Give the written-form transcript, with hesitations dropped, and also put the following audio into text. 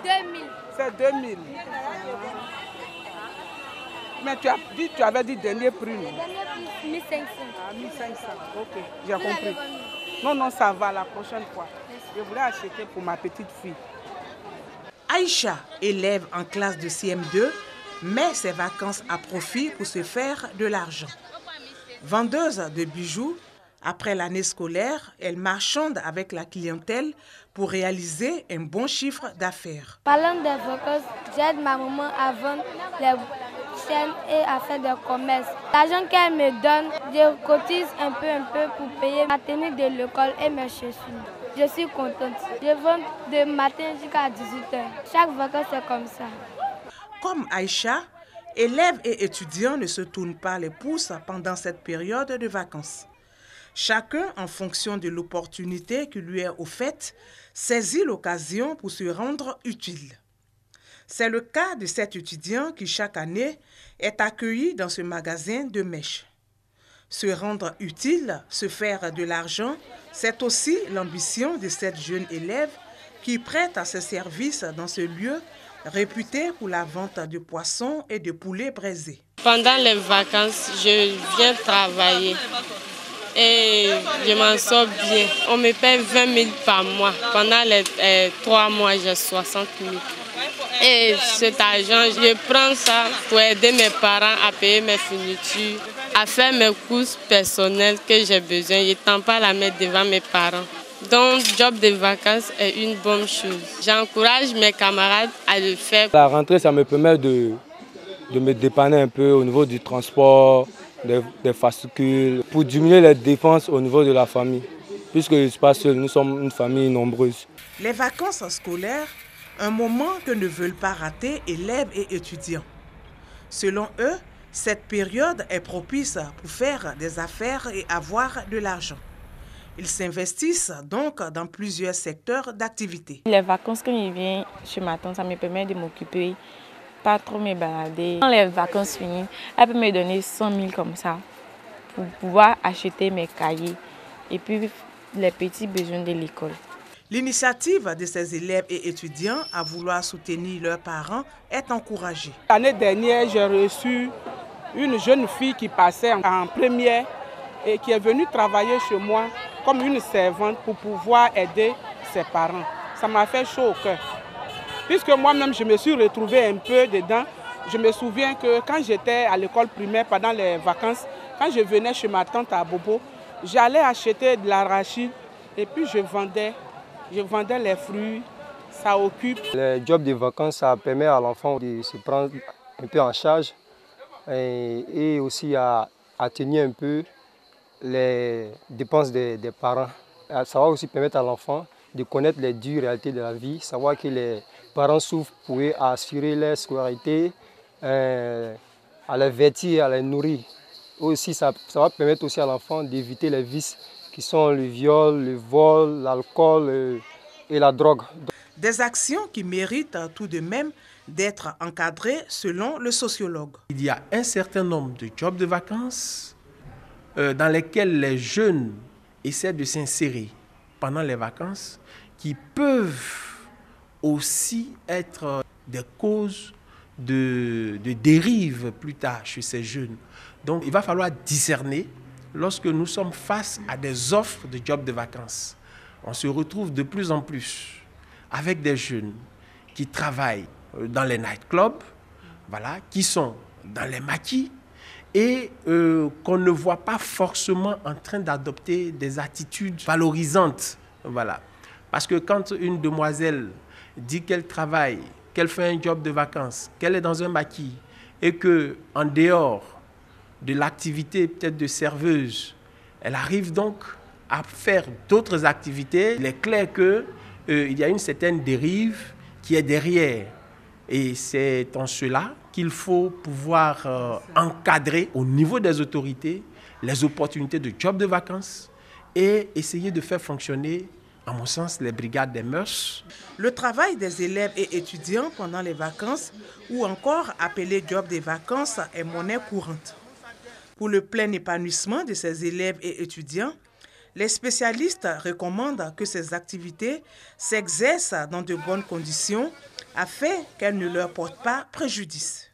2000. C'est 2000. Mais tu avais dit dernier prix. Le dernier prix, 1500. Ah, 1500. Ok, j'ai compris. Non, ça va la prochaine fois. Je voulais acheter pour ma petite fille. Aïcha, élève en classe de CM2, met ses vacances à profit pour se faire de l'argent. Vendeuse de bijoux, après l'année scolaire, elle marchande avec la clientèle pour réaliser un bon chiffre d'affaires. Parlant des vacances, j'aide ma maman à vendre les chaînes et à faire des commerces. L'argent qu'elle me donne, je cotise un peu pour payer ma tenue de l'école et mes chaussures. Je suis contente. Je vends de matin jusqu'à 18h. Chaque vacances, c'est comme ça. Comme Aïcha, élèves et étudiants ne se tournent pas les pouces pendant cette période de vacances. Chacun, en fonction de l'opportunité qui lui est offerte, saisit l'occasion pour se rendre utile. C'est le cas de cet étudiant qui, chaque année, est accueilli dans ce magasin de mèches. Se rendre utile, se faire de l'argent, c'est aussi l'ambition de cette jeune élève qui prête à ses services dans ce lieu réputé pour la vente de poissons et de poulets braisés. Pendant les vacances, je viens travailler et je m'en sors bien. On me paie 20 000 par mois. Pendant les 3 mois, j'ai 60 000. Et cet argent, je prends ça pour aider mes parents à payer mes fournitures, à faire mes courses personnelles que j'ai besoin. Je ne tends pas la mettre devant mes parents. Donc, le job de vacances est une bonne chose. J'encourage mes camarades à le faire. La rentrée, ça me permet de me dépanner un peu au niveau du transport, des fascicules, pour diminuer les dépenses au niveau de la famille. Puisque je ne suis pas seul, nous sommes une famille nombreuse. Les vacances scolaires, un moment que ne veulent pas rater élèves et étudiants. Selon eux, cette période est propice pour faire des affaires et avoir de l'argent. Ils s'investissent donc dans plusieurs secteurs d'activité. Les vacances, quand je viens chez ma tante, ça me permet de m'occuper, pas trop me balader. Quand les vacances finissent, elle peut me donner 100 000 comme ça pour pouvoir acheter mes cahiers et puis les petits besoins de l'école. L'initiative de ces élèves et étudiants à vouloir soutenir leurs parents est encouragée. L'année dernière, j'ai reçu une jeune fille qui passait en première et qui est venue travailler chez moi comme une servante pour pouvoir aider ses parents. Ça m'a fait chaud au cœur. Puisque moi-même, je me suis retrouvée un peu dedans. Je me souviens que quand j'étais à l'école primaire pendant les vacances, quand je venais chez ma tante à Bobo, j'allais acheter de l'arachide et puis je vendais les fruits. Ça occupe. Le job de vacances, ça permet à l'enfant de se prendre un peu en charge et aussi à tenir un peu les dépenses des parents. Ça va aussi permettre à l'enfant de connaître les dures réalités de la vie, savoir que les parents souffrent pour assurer leur scolarité, à les vêtir, à les nourrir. Aussi, ça va permettre aussi à l'enfant d'éviter les vices qui sont le viol, le vol, l'alcool et la drogue. Des actions qui méritent tout de même d'être encadrées selon le sociologue. Il y a un certain nombre de jobs de vacances dans lesquels les jeunes essaient de s'insérer pendant les vacances qui peuvent aussi être des causes de dérive plus tard chez ces jeunes. Donc il va falloir discerner lorsque nous sommes face à des offres de jobs de vacances. On se retrouve de plus en plus avec des jeunes qui travaillent dans les nightclubs, voilà, qui sont dans les maquis et qu'on ne voit pas forcément en train d'adopter des attitudes valorisantes. Voilà. Parce que quand une demoiselle dit qu'elle travaille, qu'elle fait un job de vacances, qu'elle est dans un maquis et qu'en dehors de l'activité peut-être de serveuse, elle arrive donc à faire d'autres activités, il est clair qu'il y a une certaine dérive qui est derrière. Et c'est en cela qu'il faut pouvoir encadrer au niveau des autorités les opportunités de job de vacances et essayer de faire fonctionner, à mon sens, les brigades des mœurs. Le travail des élèves et étudiants pendant les vacances, ou encore appelé job des vacances, est monnaie courante. Pour le plein épanouissement de ces élèves et étudiants, les spécialistes recommandent que ces activités s'exercent dans de bonnes conditions afin qu'elles ne leur portent pas préjudice.